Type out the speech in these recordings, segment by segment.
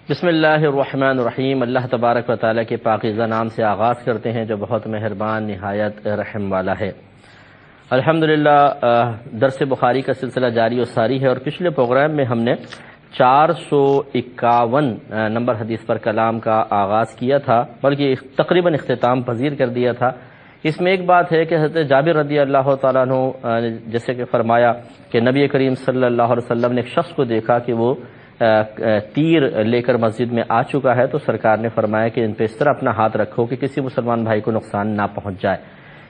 بسم اللہ الرحمن الرحیم۔ اللہ تبارک و تعالیٰ کے پاکیزہ نام سے آغاز کرتے ہیں جو بہت مہربان نہایت رحم والا ہے۔ الحمدللہ درس بخاری کا سلسلہ جاری و ساری ہے، اور پچھلے پروگرام میں ہم نے 451 نمبر حدیث پر کلام کا آغاز کیا تھا، بلکہ تقریباً اختتام پذیر کر دیا تھا۔ اس میں ایک بات ہے کہ حضرت جابر رضی اللہ تعالیٰ عنہ جیسے کہ فرمایا کہ نبی کریم صلی اللہ علیہ وسلم نے ایک شخص کو دیکھا کہ وہ تیر لے کر مسجد میں آ چکا ہے، تو سرکار نے فرمایا کہ ان پہ اس طرح اپنا ہاتھ رکھو کہ کسی مسلمان بھائی کو نقصان نہ پہنچ جائے۔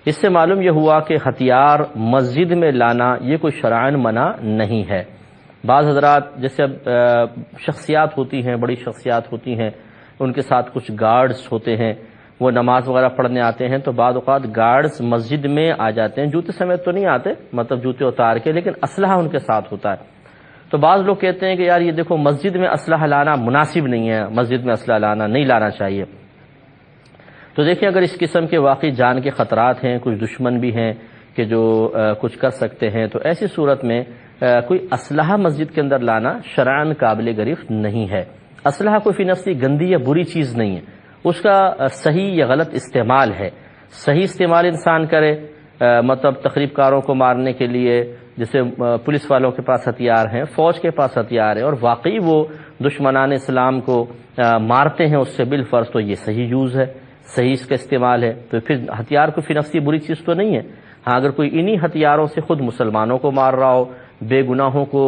اس سے معلوم یہ ہوا کہ ہتھیار مسجد میں لانا یہ کوئی شرعاً منع نہیں ہے۔ بعض حضرات جیسے شخصیات ہوتی ہیں، بڑی شخصیات ہوتی ہیں، ان کے ساتھ کچھ گارڈز ہوتے ہیں، وہ نماز وغیرہ پڑھنے آتے ہیں، تو بعض اوقات گارڈز مسجد میں آ جاتے ہیں، جوتے سمیت تو نہیں آتے، مطلب جوتے اتار کے، لیکن اسلحہ ان کے ساتھ ہوتا ہے۔ تو بعض لوگ کہتے ہیں کہ یار یہ دیکھو مسجد میں اسلحہ لانا مناسب نہیں ہے، مسجد میں اسلحہ لانا نہیں لانا چاہیے۔ تو دیکھیں اگر اس قسم کے واقعی جان کے خطرات ہیں، کچھ دشمن بھی ہیں کہ جو کچھ کر سکتے ہیں، تو ایسی صورت میں کوئی اسلحہ مسجد کے اندر لانا شرعاً قابل گرفت نہیں ہے۔ اسلحہ کوئی فی نفسی گندی یا بری چیز نہیں ہے، اس کا صحیح یا غلط استعمال ہے۔ صحیح استعمال انسان کرے، مطلب تخریب کاروں کو مارنے کے لیے، جیسے پولیس والوں کے پاس ہتھیار ہیں، فوج کے پاس ہتھیار ہے، اور واقعی وہ دشمنان اسلام کو مارتے ہیں اس سے بالفرض، تو یہ صحیح یوز ہے، صحیح اس کا استعمال ہے۔ تو پھر ہتھیار کو فی نفسی بری چیز تو نہیں ہے۔ ہاں اگر کوئی انہی ہتھیاروں سے خود مسلمانوں کو مار رہا ہو، بے گناہوں کو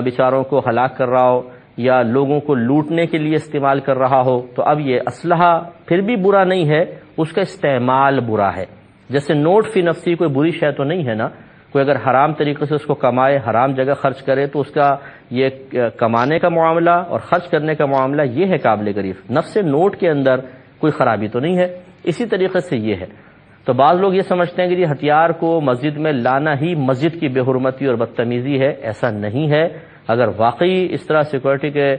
بیچاروں کو ہلاک کر رہا ہو، یا لوگوں کو لوٹنے کے لیے استعمال کر رہا ہو، تو اب یہ اسلحہ پھر بھی برا نہیں ہے، اس کا استعمال برا ہے۔ جیسے نوٹ فی نفسی کوئی بری شے تو نہیں ہے نا، کوئی اگر حرام طریقے سے اس کو کمائے، حرام جگہ خرچ کرے، تو اس کا یہ کمانے کا معاملہ اور خرچ کرنے کا معاملہ یہ ہے قابل گرفت۔ نفس نوٹ کے اندر کوئی خرابی تو نہیں ہے، اسی طریقے سے یہ ہے۔ تو بعض لوگ یہ سمجھتے ہیں کہ یہ ہتھیار کو مسجد میں لانا ہی مسجد کی بے حرمتی اور بدتمیزی ہے، ایسا نہیں ہے۔ اگر واقعی اس طرح سیکورٹی کے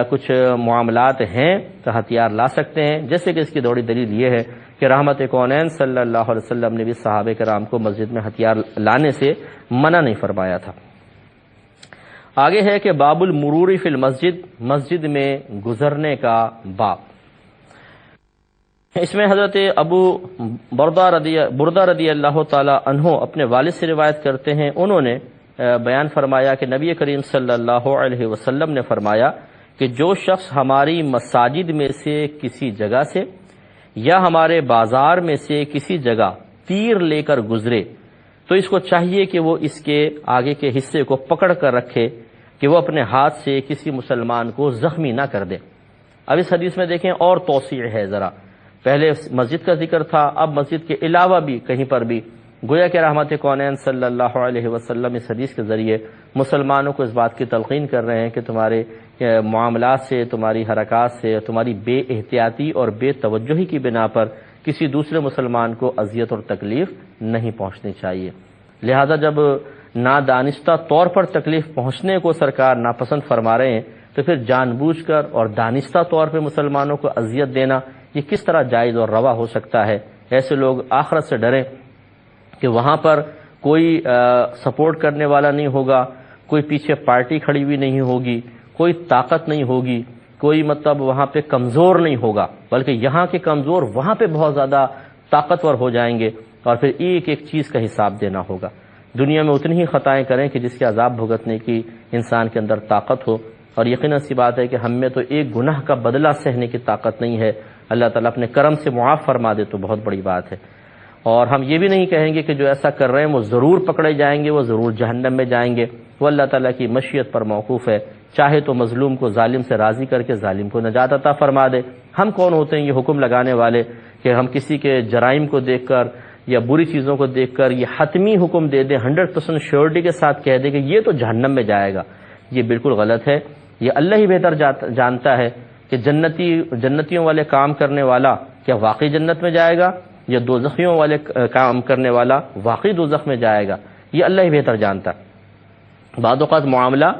کچھ معاملات ہیں تو ہتھیار لا سکتے ہیں، جیسے کہ اس کی دوڑی دلیل یہ ہے کہ رحمت کونین صلی اللہ علیہ وسلم نے بھی صحابہ کرام کو مسجد میں ہتھیار لانے سے منع نہیں فرمایا تھا۔ آگے ہے کہ باب المرور فی المسجد، مسجد میں گزرنے کا باب۔ اس میں حضرت ابو بردہ رضی اللہ تعالی عنہ اپنے والد سے روایت کرتے ہیں، انہوں نے بیان فرمایا کہ نبی کریم صلی اللہ علیہ وسلم نے فرمایا کہ جو شخص ہماری مساجد میں سے کسی جگہ سے یا ہمارے بازار میں سے کسی جگہ تیر لے کر گزرے، تو اس کو چاہیے کہ وہ اس کے آگے کے حصے کو پکڑ کر رکھے کہ وہ اپنے ہاتھ سے کسی مسلمان کو زخمی نہ کر دے۔ اب اس حدیث میں دیکھیں اور توسیع ہے ذرا، پہلے مسجد کا ذکر تھا، اب مسجد کے علاوہ بھی کہیں پر بھی گویا کہ رحمت کونین صلی اللہ علیہ وسلم اس حدیث کے ذریعے مسلمانوں کو اس بات کی تلقین کر رہے ہیں کہ تمہارے معاملات سے، تمہاری حرکات سے، تمہاری بے احتیاطی اور بے توجہی کی بنا پر کسی دوسرے مسلمان کو اذیت اور تکلیف نہیں پہنچنی چاہیے۔ لہذا جب نادانستہ طور پر تکلیف پہنچنے کو سرکار ناپسند فرما رہے ہیں، تو پھر جان بوجھ کر اور دانستہ طور پہ مسلمانوں کو اذیت دینا یہ کس طرح جائز اور روا ہو سکتا ہے؟ ایسے لوگ آخرت سے ڈریں کہ وہاں پر کوئی سپورٹ کرنے والا نہیں ہوگا، کوئی پیچھے پارٹی کھڑی ہوئی نہیں ہوگی، کوئی طاقت نہیں ہوگی، کوئی مطلب وہاں پہ کمزور نہیں ہوگا، بلکہ یہاں کے کمزور وہاں پہ بہت زیادہ طاقتور ہو جائیں گے، اور پھر ایک ایک چیز کا حساب دینا ہوگا۔ دنیا میں اتنی ہی خطائیں کریں کہ جس کے عذاب بھگتنے کی انسان کے اندر طاقت ہو، اور یقیناً سی بات ہے کہ ہم میں تو ایک گناہ کا بدلہ سہنے کی طاقت نہیں ہے، اللہ تعالیٰ اپنے کرم سے معاف فرما دے تو بہت بڑی بات ہے۔ اور ہم یہ بھی نہیں کہیں گے کہ جو ایسا کر رہے ہیں وہ ضرور پکڑے جائیں گے، وہ ضرور جہنم میں جائیں گے، وہ اللہ تعالیٰ کی مشیت پر موقوف ہے، چاہے تو مظلوم کو ظالم سے راضی کر کے ظالم کو نجات عطا فرما دے۔ ہم کون ہوتے ہیں یہ حکم لگانے والے کہ ہم کسی کے جرائم کو دیکھ کر یا بری چیزوں کو دیکھ کر یہ حتمی حکم دے دیں، 100% شیورٹی کے ساتھ کہہ دیں کہ یہ تو جہنم میں جائے گا۔ یہ بالکل غلط ہے۔ یہ اللہ ہی بہتر جانتا ہے کہ جنتیوں والے کام کرنے والا کیا واقعی جنت میں جائے گا، یا دوزخیوں والے کام کرنے والا واقعی دوزخ میں جائے گا، یہ اللہ ہی بہتر جانتا ہے۔ بعض اوقات معاملہ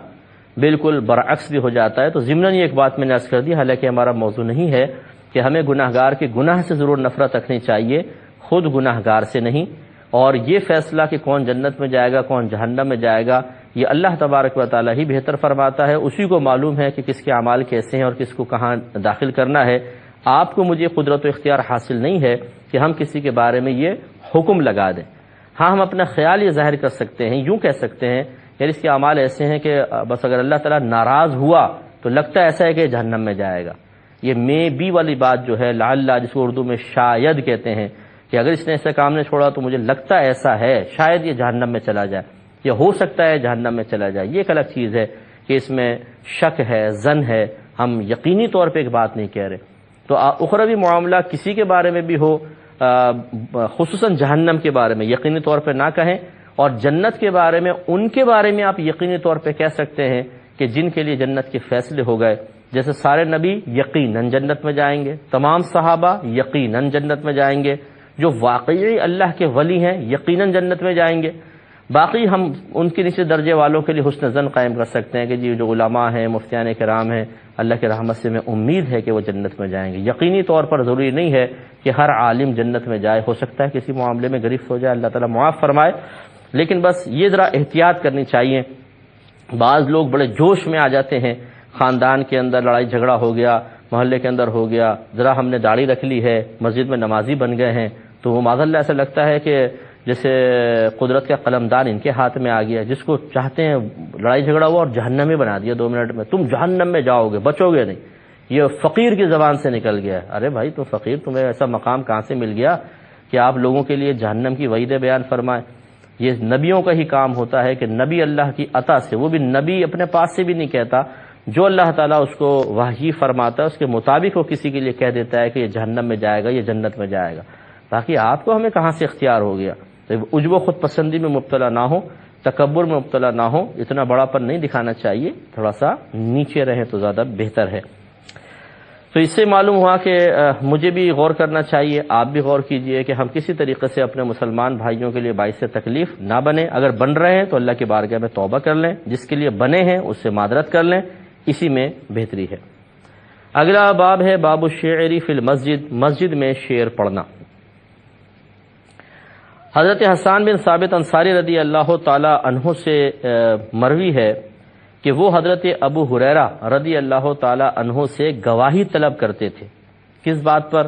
بالکل برعکس بھی ہو جاتا ہے۔ تو ضمناً یہ ایک بات میں نے عرض کر دی، حالانکہ ہمارا موضوع نہیں ہے، کہ ہمیں گناہ گار کے گناہ سے ضرور نفرت رکھنی چاہیے، خود گناہ گار سے نہیں۔ اور یہ فیصلہ کہ کون جنت میں جائے گا کون جہنم میں جائے گا، یہ اللہ تبارک و تعالی ہی بہتر فرماتا ہے، اسی کو معلوم ہے کہ کس کے اعمال کیسے ہیں اور کس کو کہاں داخل کرنا ہے۔ آپ کو مجھے قدرت و اختیار حاصل نہیں ہے کہ ہم کسی کے بارے میں یہ حکم لگا دیں۔ ہاں ہم اپنا خیال یہ ظاہر کر سکتے ہیں، یوں کہہ سکتے ہیں یار اس کے اعمال ایسے ہیں کہ بس اگر اللہ تعالیٰ ناراض ہوا تو لگتا ایسا ہے کہ جہنم میں جائے گا۔ یہ میں بھی والی بات جو ہے لعل، جس کو اردو میں شاید کہتے ہیں، کہ اگر اس نے ایسا کام نہیں چھوڑا تو مجھے لگتا ایسا ہے شاید یہ جہنم میں چلا جائے، یا ہو سکتا ہے جہنم میں چلا جائے۔ یہ ایک الگ چیز ہے کہ اس میں شک ہے، ظن ہے، ہم یقینی طور پہ ایک بات نہیں کہہ رہے۔ تو اخروی معاملہ کسی کے بارے میں بھی ہو، خصوصاً جہنم کے بارے میں یقینی طور پہ نہ کہیں، اور جنت کے بارے میں ان کے بارے میں آپ یقینی طور پہ کہہ سکتے ہیں کہ جن کے لیے جنت کے فیصلے ہو گئے، جیسے سارے نبی یقیناً جنت میں جائیں گے، تمام صحابہ یقیناً جنت میں جائیں گے، جو واقعی اللہ کے ولی ہیں یقیناً جنت میں جائیں گے۔ باقی ہم ان کے نیچے درجے والوں کے لیے حسن ظن قائم کر سکتے ہیں کہ جی جو علماء ہیں، مفتیان کرام ہیں، اللہ کی رحمت سے میں امید ہے کہ وہ جنت میں جائیں گے۔ یقینی طور پر ضروری نہیں ہے کہ ہر عالم جنت میں جائے، ہو سکتا ہے کسی معاملے میں گرفت ہو جائے، اللہ تعالیٰ معاف فرمائے، لیکن بس یہ ذرا احتیاط کرنی چاہیے۔ بعض لوگ بڑے جوش میں آ جاتے ہیں، خاندان کے اندر لڑائی جھگڑا ہو گیا، محلے کے اندر ہو گیا، ذرا ہم نے داڑھی رکھ لی ہے، مسجد میں نمازی بن گئے ہیں، تو وہ معاذ اللہ ایسا لگتا ہے کہ جیسے قدرت کا قلمدان ان کے ہاتھ میں آ گیا، جس کو چاہتے ہیں لڑائی جھگڑا ہوا اور جہنم میں بنا دیا 2 منٹ میں، تم جہنم میں جاؤ گے، بچو گے نہیں۔ یہ فقیر کی زبان سے نکل گیا ہے۔ ارے بھائی تو فقیر، تمہیں ایسا مقام کہاں سے مل گیا کہ آپ لوگوں کے لیے جہنم کی وعیدیں بیان فرمائیں؟ یہ نبیوں کا ہی کام ہوتا ہے کہ نبی اللہ کی عطا سے، وہ بھی نبی اپنے پاس سے بھی نہیں کہتا، جو اللہ تعالیٰ اس کو وحی فرماتا ہے اس کے مطابق وہ کسی کے لیے کہہ دیتا ہے کہ یہ جہنم میں جائے گا، یہ جنت میں جائے گا۔ باقی آپ کو ہمیں کہاں سے اختیار ہو گیا؟ تو عجب و خود پسندی میں مبتلا نہ ہو، تکبر میں مبتلا نہ ہو، اتنا بڑا پن نہیں دکھانا چاہیے، تھوڑا سا نیچے رہیں تو زیادہ بہتر ہے۔ تو اس سے معلوم ہوا کہ مجھے بھی غور کرنا چاہیے، آپ بھی غور کیجئے کہ ہم کسی طریقے سے اپنے مسلمان بھائیوں کے لیے باعث تکلیف نہ بنیں۔ اگر بن رہے ہیں تو اللہ کی بارگاہ میں توبہ کر لیں، جس کے لیے بنے ہیں اس سے معذرت کر لیں، اسی میں بہتری ہے۔ اگلا باب ہے باب الشعر فی المسجد، مسجد میں شعر پڑھنا۔ حضرت حسان بن ثابت انصاری رضی اللہ تعالی عنہ سے مروی ہے کہ وہ حضرت ابو ہریرہ رضی اللہ تعالی عنہ سے گواہی طلب کرتے تھے۔ کس بات پر؟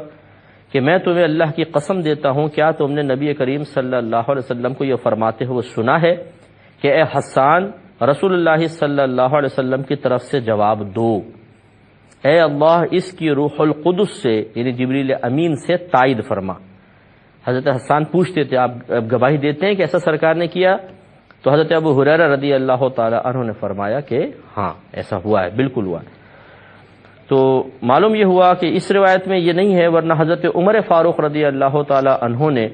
کہ میں تمہیں اللہ کی قسم دیتا ہوں، کیا تم نے نبی کریم صلی اللہ علیہ وسلم کو یہ فرماتے ہوئے سنا ہے کہ اے حسان، رسول اللہ صلی اللہ علیہ وسلم کی طرف سے جواب دو، اے اللہ اس کی روح القدس سے یعنی جبریل امین سے تائید فرما۔ حضرت حسان پوچھتے تھے آپ گواہی دیتے ہیں کہ ایسا سرکار نے کیا؟ تو حضرت ابو ہریرہ رضی اللہ تعالی عنہ نے فرمایا کہ ہاں ایسا ہوا ہے، بالکل ہوا ہے۔ تو معلوم یہ ہوا کہ اس روایت میں یہ نہیں ہے، ورنہ حضرت عمر فاروق رضی اللہ تعالی عنہ نے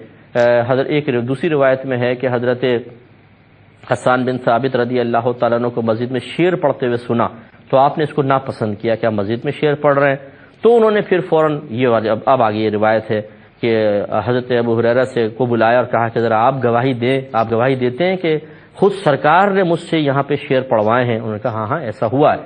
ایک دوسری روایت میں ہے کہ حضرت حسان بن ثابت رضی اللہ تعالیٰ عنہ کو مسجد میں شعر پڑھتے ہوئے سنا، تو آپ نے اس کو ناپسند کیا کہ آپ مسجد میں شعر پڑھ رہے ہیں، تو انہوں نے پھر فوراً یہ اب آگے یہ روایت ہے کہ حضرت ابو ہریرہ سے کو بلایا اور کہا کہ ذرا آپ گواہی دیں، آپ گواہی دیتے ہیں کہ خود سرکار نے مجھ سے یہاں پہ شعر پڑھوائے ہیں؟ انہوں نے کہا ہاں ایسا ہوا ہے۔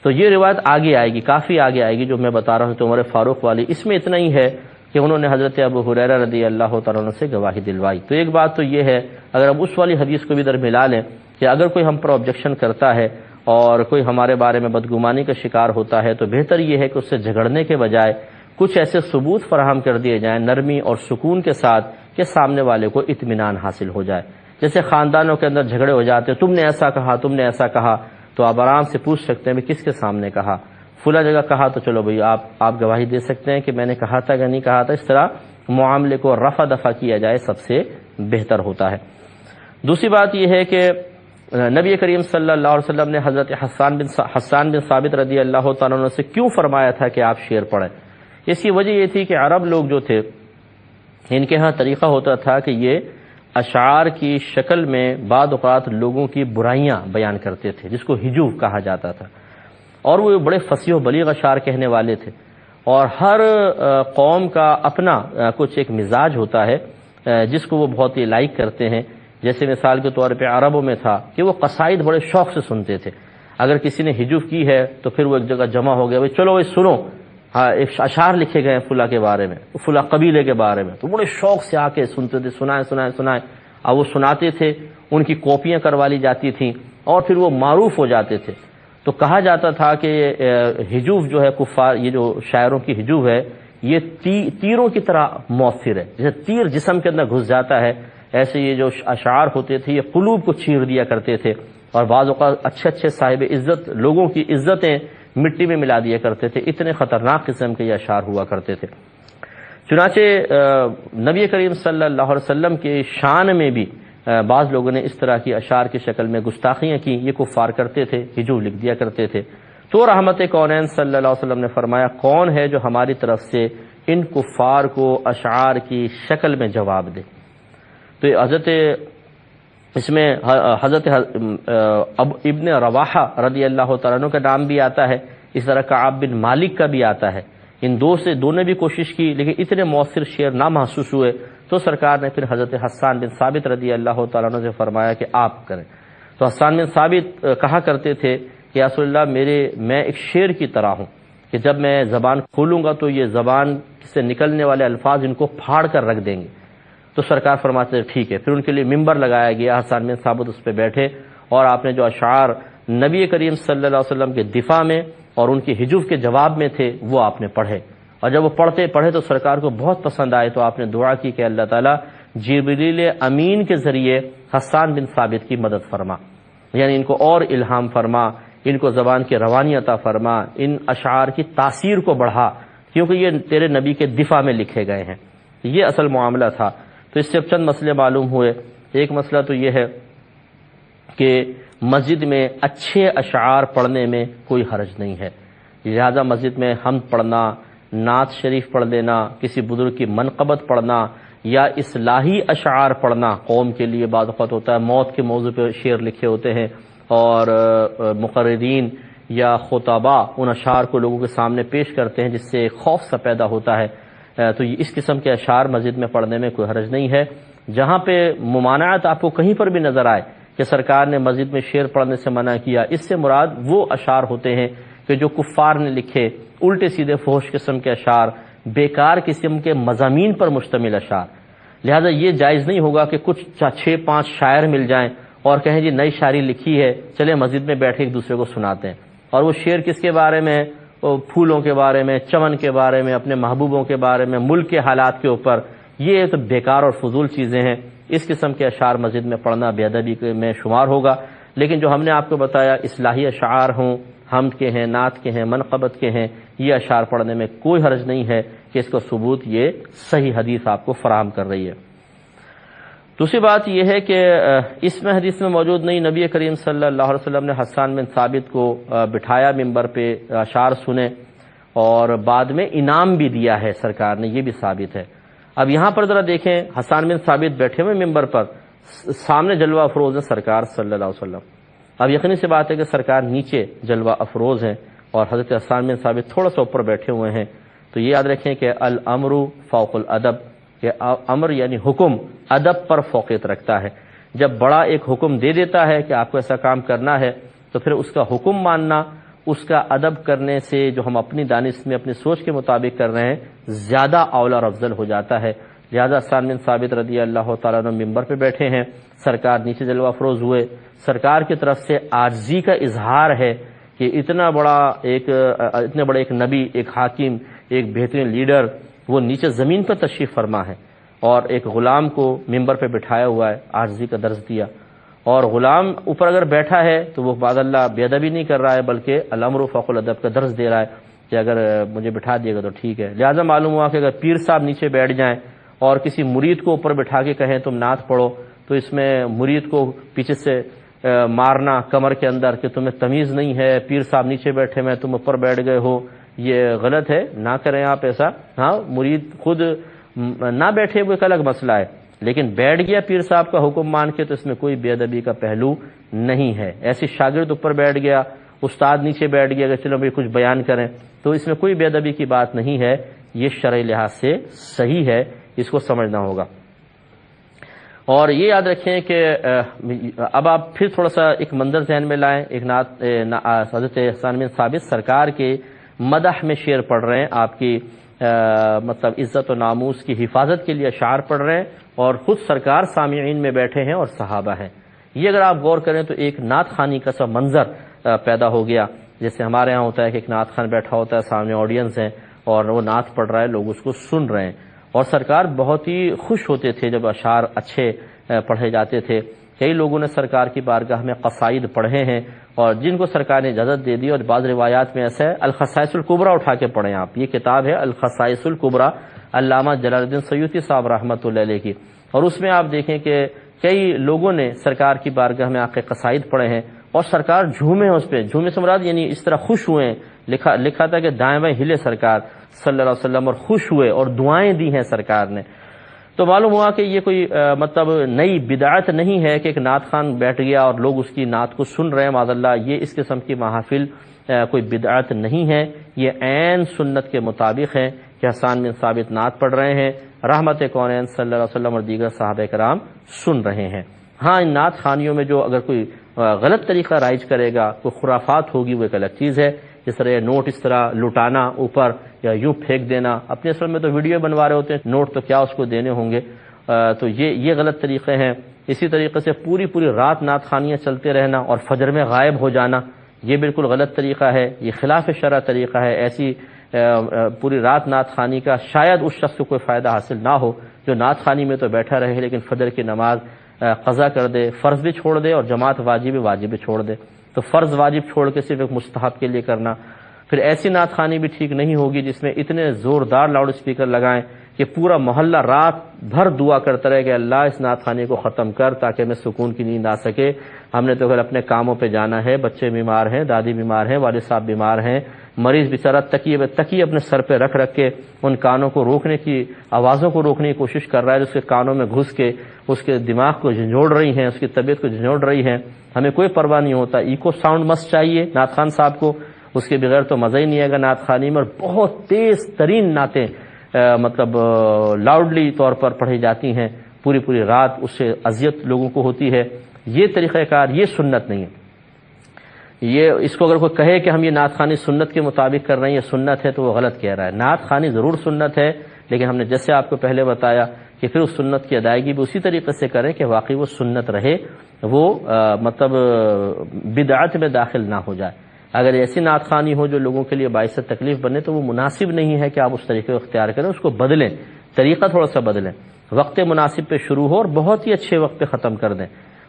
تو یہ روایت آگے آئے گی، کافی آگے آئے گی جو میں بتا رہا ہوں تو عمر فاروق والی، اس میں اتنا ہی ہے کہ انہوں نے حضرت ابو ہریرہ رضی اللہ تعالیٰ عنہ سے گواہی دلوائی۔ تو ایک بات تو یہ ہے، اگر اب اس والی حدیث کو بھی در ملا لیں کہ اگر کوئی ہم پر آبجیکشن کرتا ہے اور کوئی ہمارے بارے میں بدگمانی کا شکار ہوتا ہے تو بہتر یہ ہے کہ اس سے جھگڑنے کے بجائے کچھ ایسے ثبوت فراہم کر دیے جائیں نرمی اور سکون کے ساتھ کہ سامنے والے کو اطمینان حاصل ہو جائے۔ جیسے خاندانوں کے اندر جھگڑے ہو جاتے ہیں، تم نے ایسا کہا، تم نے ایسا کہا، تو آپ آرام سے پوچھ سکتے ہیں کس کے سامنے کہا، فلاں جگہ کہا، تو چلو بھئی آپ گواہی دے سکتے ہیں کہ میں نے کہا تھا کہ نہیں کہا تھا۔ اس طرح معاملے کو رفع دفع کیا جائے، سب سے بہتر ہوتا ہے۔ دوسری بات یہ ہے کہ نبی کریم صلی اللہ علیہ وسلم نے حضرت حسان بن ثابت رضی اللہ تعالیٰ عنہ سے کیوں فرمایا تھا کہ آپ شعر پڑھیں؟ اس کی وجہ یہ تھی کہ عرب لوگ جو تھے ان کے ہاں طریقہ ہوتا تھا کہ یہ اشعار کی شکل میں بعض اوقات لوگوں کی برائیاں بیان کرتے تھے، جس کو ہجو کہا جاتا تھا، اور وہ بڑے فصیح و بلیغ اشعار کہنے والے تھے، اور ہر قوم کا اپنا کچھ ایک مزاج ہوتا ہے جس کو وہ بہت ہی لائک کرتے ہیں۔ جیسے مثال کے طور پہ عربوں میں تھا کہ وہ قصائد بڑے شوق سے سنتے تھے، اگر کسی نے ہجو کی ہے تو پھر وہ ایک جگہ جمع ہو گیا، چلو وہ سنو، ہاں ایک اشعار لکھے گئے فلاں کے بارے میں، فلاں قبیلے کے بارے میں، تو بڑے شوق سے آ کے سنتے تھے، سنائیں، اور وہ سناتے تھے، ان کی کاپیاں کروا لی جاتی تھیں اور پھر وہ معروف ہو جاتے تھے۔ تو کہا جاتا تھا کہ ہجوف جو ہے کفار، یہ جو شاعروں کی ہجوف ہے یہ تیروں کی طرح مؤثر ہے، جیسے تیر جسم کے اندر گھس جاتا ہے ایسے یہ جو اشعار ہوتے تھے یہ قلوب کو چیر دیا کرتے تھے، اور بعض اوقات اچھے اچھے صاحب عزت لوگوں کی عزتیں مٹی میں ملا دیا کرتے تھے، اتنے خطرناک قسم کے یہ اشعار ہوا کرتے تھے۔ چنانچہ نبی کریم صلی اللہ علیہ وسلم کے شان میں بھی بعض لوگوں نے اس طرح کی اشعار کی شکل میں گستاخیاں کی، یہ کفار کرتے تھے، ہجو لکھ دیا کرتے تھے۔ تو رحمت کونین صلی اللہ علیہ وسلم نے فرمایا کون ہے جو ہماری طرف سے ان کفار کو اشعار کی شکل میں جواب دے؟ تو حضرت اس میں حضرت ابن رواحہ رضی اللہ تعالیٰ عنہ کا نام بھی آتا ہے، اس طرح کعب بن مالک کا بھی آتا ہے۔ ان دو نے بھی کوشش کی لیکن اتنے مؤثر شعر نہ محسوس ہوئے، تو سرکار نے پھر حضرت حسان بن ثابت رضی اللہ تعالیٰ عنہ سے فرمایا کہ آپ کریں۔ تو حسان بن ثابت کہا کرتے تھے کہ یا رسول اللہ میں ایک شعر کی طرح ہوں کہ جب میں زبان کھولوں گا تو یہ زبان سے نکلنے والے الفاظ ان کو پھاڑ کر رکھ دیں گے۔ تو سرکار فرماتے تھے ٹھیک ہے، پھر ان کے لیے ممبر لگایا گیا، حسان بن ثابت اس پہ بیٹھے اور آپ نے جو اشعار نبی کریم صلی اللہ علیہ وسلم کے دفاع میں اور ان کی ہجوف کے جواب میں تھے وہ آپ نے پڑھے، اور جب وہ پڑھے تو سرکار کو بہت پسند آئے، تو آپ نے دعا کی کہ اللہ تعالیٰ جبریل امین کے ذریعے حسان بن ثابت کی مدد فرما، یعنی ان کو اور الہام فرما، ان کو زبان کی روانی عطا فرما، ان اشعار کی تاثیر کو بڑھا، کیونکہ یہ تیرے نبی کے دفاع میں لکھے گئے ہیں۔ یہ اصل معاملہ تھا۔ تو اس سے چند مسئلے معلوم ہوئے۔ ایک مسئلہ تو یہ ہے کہ مسجد میں اچھے اشعار پڑھنے میں کوئی حرج نہیں ہے، لہذا مسجد میں حمد پڑھنا، نعت شریف پڑھ لینا، کسی بزرگ کی منقبت پڑھنا یا اصلاحی اشعار پڑھنا، قوم کے لیے بعض اوقات ہوتا ہے موت کے موضوع پہ شعر لکھے ہوتے ہیں اور مقررین یا خطباء ان اشعار کو لوگوں کے سامنے پیش کرتے ہیں جس سے خوف سا پیدا ہوتا ہے، تو اس قسم کے اشعار مسجد میں پڑھنے میں کوئی حرج نہیں ہے۔ جہاں پہ ممانعت آپ کو کہیں پر بھی نظر آئے کہ سرکار نے مسجد میں شعر پڑھنے سے منع کیا، اس سے مراد وہ اشعار ہوتے ہیں کہ جو کفار نے لکھے، الٹے سیدھے فحش قسم کے اشعار، بیکار قسم کے مضامین پر مشتمل اشعار۔ لہذا یہ جائز نہیں ہوگا کہ کچھ 6-5 شاعر مل جائیں اور کہیں جی نئی شاعری لکھی ہے چلے مسجد میں بیٹھے ایک دوسرے کو سناتے ہیں، اور وہ شعر کس کے بارے میں؟ پھولوں کے بارے میں، چمن کے بارے میں، اپنے محبوبوں کے بارے میں، ملک کے حالات کے اوپر۔ یہ تو بیکار اور فضول چیزیں ہیں، اس قسم کے اشعار مسجد میں پڑھنا بے ادبی میں شمار ہوگا۔ لیکن جو ہم نے آپ کو بتایا اصلاحی اشعار ہوں، حمد کے ہیں، نعت کے ہیں، منقبت کے ہیں، یہ اشعار پڑھنے میں کوئی حرج نہیں ہے کہ اس کا ثبوت یہ صحیح حدیث آپ کو فراہم کر رہی ہے۔ دوسری بات یہ ہے کہ اس میں حدیث میں موجود نہیں، نبی کریم صلی اللہ علیہ وسلم نے حسان بن ثابت کو بٹھایا ممبر پہ، اشعار سنے اور بعد میں انعام بھی دیا ہے سرکار نے، یہ بھی ثابت ہے۔ اب یہاں پر ذرا دیکھیں، حسان بن ثابت بیٹھے ہوئے ممبر پر، سامنے جلوہ افروز ہے سرکار صلی اللہ علیہ وسلم۔ اب یقینی سی بات ہے کہ سرکار نیچے جلوہ افروز ہیں اور حضرت حسان بن ثابت تھوڑا سا اوپر بیٹھے ہوئے ہیں، تو یہ یاد رکھیں کہ الامر فوق الادب، کہ امر یعنی حکم ادب پر فوقیت رکھتا ہے۔ جب بڑا ایک حکم دے دیتا ہے کہ آپ کو ایسا کام کرنا ہے تو پھر اس کا حکم ماننا، اس کا ادب کرنے سے جو ہم اپنی دانش میں اپنی سوچ کے مطابق کر رہے ہیں زیادہ اولا اور افضل ہو جاتا ہے۔ لہذا حسان بن ثابت رضی اللہ تعالیٰ عنہ ممبر پہ بیٹھے ہیں، سرکار نیچے جلوہ افروز ہوئے، سرکار کی طرف سے عاجزی کا اظہار ہے کہ اتنے بڑا ایک نبی، ایک حاکم، ایک بہترین لیڈر، وہ نیچے زمین پر تشریف فرما ہے اور ایک غلام کو ممبر پہ بٹھایا ہوا ہے، عاجزی کا درس دیا۔ اور غلام اوپر اگر بیٹھا ہے تو وہ بعد اللہ بے ادبی نہیں کر رہا ہے بلکہ الامر فوق الادب کا درس دے رہا ہے کہ اگر مجھے بٹھا دیے گا تو ٹھیک ہے۔ لہذا معلوم ہوا کہ اگر پیر صاحب نیچے بیٹھ جائیں اور کسی مرید کو اوپر بٹھا کے کہیں تم نعت پڑھو، تو اس میں مرید کو پیچھے سے مارنا کمر کے اندر کہ تمہیں تمیز نہیں ہے، پیر صاحب نیچے بیٹھے میں تم اوپر بیٹھ گئے ہو، یہ غلط ہے، نہ کریں آپ ایسا۔ ہاں، مرید خود نہ بیٹھے وہ ایک الگ مسئلہ ہے، لیکن بیٹھ گیا پیر صاحب کا حکم مان کے تو اس میں کوئی بے ادبی کا پہلو نہیں ہے۔ ایسی شاگرد اوپر بیٹھ گیا، استاد نیچے بیٹھ گیا کہ چلو بھائی کچھ بیان کریں، تو اس میں کوئی بے ادبی کی بات نہیں ہے، یہ شرعی لحاظ سے صحیح ہے، اس کو سمجھنا ہوگا۔ اور یہ یاد رکھیں کہ اب آپ پھر تھوڑا سا ایک منظر ذہن میں لائیں، ایک حضرت حسان بن ثابت سرکار کے مدح میں شعر پڑھ رہے ہیں، آپ کی مطلب عزت و ناموس کی حفاظت کے لیے اشعار پڑھ رہے ہیں، اور خود سرکار سامعین میں بیٹھے ہیں اور صحابہ ہیں۔ یہ اگر آپ غور کریں تو ایک نعت خوانی کا سا منظر پیدا ہو گیا، جیسے ہمارے ہاں ہوتا ہے کہ ایک نعت خوان بیٹھا ہوتا ہے، سامنے آڈینس ہے اور وہ نعت پڑھ رہا ہے، لوگ اس کو سن رہے ہیں، اور سرکار بہت ہی خوش ہوتے تھے جب اشعار اچھے پڑھے جاتے تھے۔ کئی لوگوں نے سرکار کی بارگاہ میں قصائد پڑھے ہیں اور جن کو سرکار نے اجازت دے دی، اور بعض روایات میں ایسا ہے الخصائص الکبریٰ اٹھا کے پڑھیں آپ، یہ کتاب ہے الخصائص الکبریٰ علامہ جلال الدین سیوطی صاحب رحمۃ اللہ علیہ کی، اور اس میں آپ دیکھیں کہ کئی لوگوں نے سرکار کی بارگاہ میں آ کے قصائد پڑھے ہیں اور سرکار جھومے ہیں اس پہ، جھومے سے مراد یعنی اس طرح خوش ہوئے ہیں، لکھا تھا کہ دائیں بائیں ہلے سرکار صلی اللہ علیہ وسلم اور خوش ہوئے اور دعائیں دی ہیں سرکار نے۔ تو معلوم ہوا کہ یہ کوئی مطلب نئی بدعت نہیں ہے کہ ایک نعت خوان بیٹھ گیا اور لوگ اس کی نعت کو سن رہے ہیں، معاذ اللہ، یہ اس قسم کی محافل کوئی بدعت نہیں ہے، یہ عین سنت کے مطابق ہے کہ حسان بن ثابت نعت پڑھ رہے ہیں، رحمت کونین صلی اللہ علیہ وسلم اور دیگر صحابہ کرام سن رہے ہیں۔ ہاں ان نعت خوانیوں میں جو اگر کوئی غلط طریقہ رائج کرے گا، کوئی خرافات ہوگی، وہ ایک الگ چیز ہے، جس طرح نوٹ اس طرح لٹانا اوپر یا یوں پھینک دینا، اپنے اصل میں تو ویڈیو بنوا رہے ہوتے ہیں، نوٹ تو کیا اس کو دینے ہوں گے، تو یہ غلط طریقے ہیں۔ اسی طریقے سے پوری رات نعت خوانیاں چلتے رہنا اور فجر میں غائب ہو جانا، یہ بالکل غلط طریقہ ہے، یہ خلاف شرع طریقہ ہے۔ ایسی پوری رات نعت خوانی کا شاید اس شخص کو کوئی فائدہ حاصل نہ ہو جو نعت خوانی میں تو بیٹھا رہے لیکن فجر کی نماز قضا کر دے، فرض بھی چھوڑ دے اور جماعت واجب بھی چھوڑ دے، تو فرض واجب چھوڑ کے صرف ایک مستحب کے لیے کرنا۔ پھر ایسی نعت خوانی بھی ٹھیک نہیں ہوگی جس میں اتنے زوردار لاؤڈ اسپیکر لگائیں کہ پورا محلہ رات بھر دعا کرتا رہے کہ اللہ اس نعت خوانی کو ختم کر تاکہ ہمیں سکون کی نیند آ سکے، ہم نے تو گھر اپنے کاموں پہ جانا ہے، بچے بیمار ہیں، دادی بیمار ہیں، والد صاحب بیمار ہیں، مریض بیچارہ تکیے اپنے سر پہ رکھ کے ان کانوں کو روکنے کی، آوازوں کو روکنے کی کوشش کر رہا ہے جو اس کے کانوں میں گھس کے اس کے دماغ کو جھنجھوڑ رہی ہیں، اس کی طبیعت کو جھنجھوڑ رہی ہیں۔ ہمیں کوئی پرواہ نہیں ہوتا، ایکو ساؤنڈ مست چاہیے نعت خوان صاحب کو، اس کے بغیر تو مزہ ہی نہیں آئے گا نعت خوانی میں، اور بہت تیز ترین نعتیں مطلب لاؤڈلی طور پر پڑھی جاتی ہیں پوری رات، اس سے اذیت لوگوں کو ہوتی ہے۔ یہ طریقہ کار، یہ سنت نہیں ہے۔ یہ اس کو اگر کوئی کہے کہ ہم یہ نعت خوانی سنت کے مطابق کر رہے ہیں، یہ سنت ہے، تو وہ غلط کہہ رہا ہے۔ نعت خوانی ضرور سنت ہے، لیکن ہم نے جیسے آپ کو پہلے بتایا کہ پھر اس سنت کی ادائیگی بھی اسی طریقے سے کریں کہ واقعی وہ سنت رہے، وہ مطلب بدعت میں داخل نہ ہو جائے۔ اگر ایسی نعت خوانی ہو جو لوگوں کے لیے باعث تکلیف بنے تو وہ مناسب نہیں ہے کہ آپ اس طریقے کو اختیار کریں، اس کو بدلیں، طریقہ تھوڑا سا بدلیں، وقت مناسب پہ شروع ہو اور بہت ہی اچھے وقت پہ ختم کر دیں۔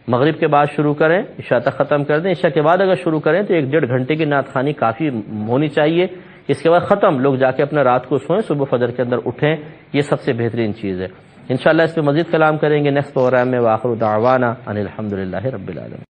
مغرب کے بعد شروع کریں، عشاء تک ختم کر دیں، عشاء کے بعد اگر شروع کریں تو 1-1.5 گھنٹے کی نعت خوانی کافی ہونی چاہیے، اس کے بعد ختم، لوگ جا کے اپنا رات کو سوئیں، صبح فجر کے اندر اٹھیں، یہ سب سے بہترین چیز ہے۔ انشاءاللہ اس پہ مزید کلام کریں گے نیکسٹ پروگرام میں۔ وآخر دعوانا ان الحمدللہ رب العالمین۔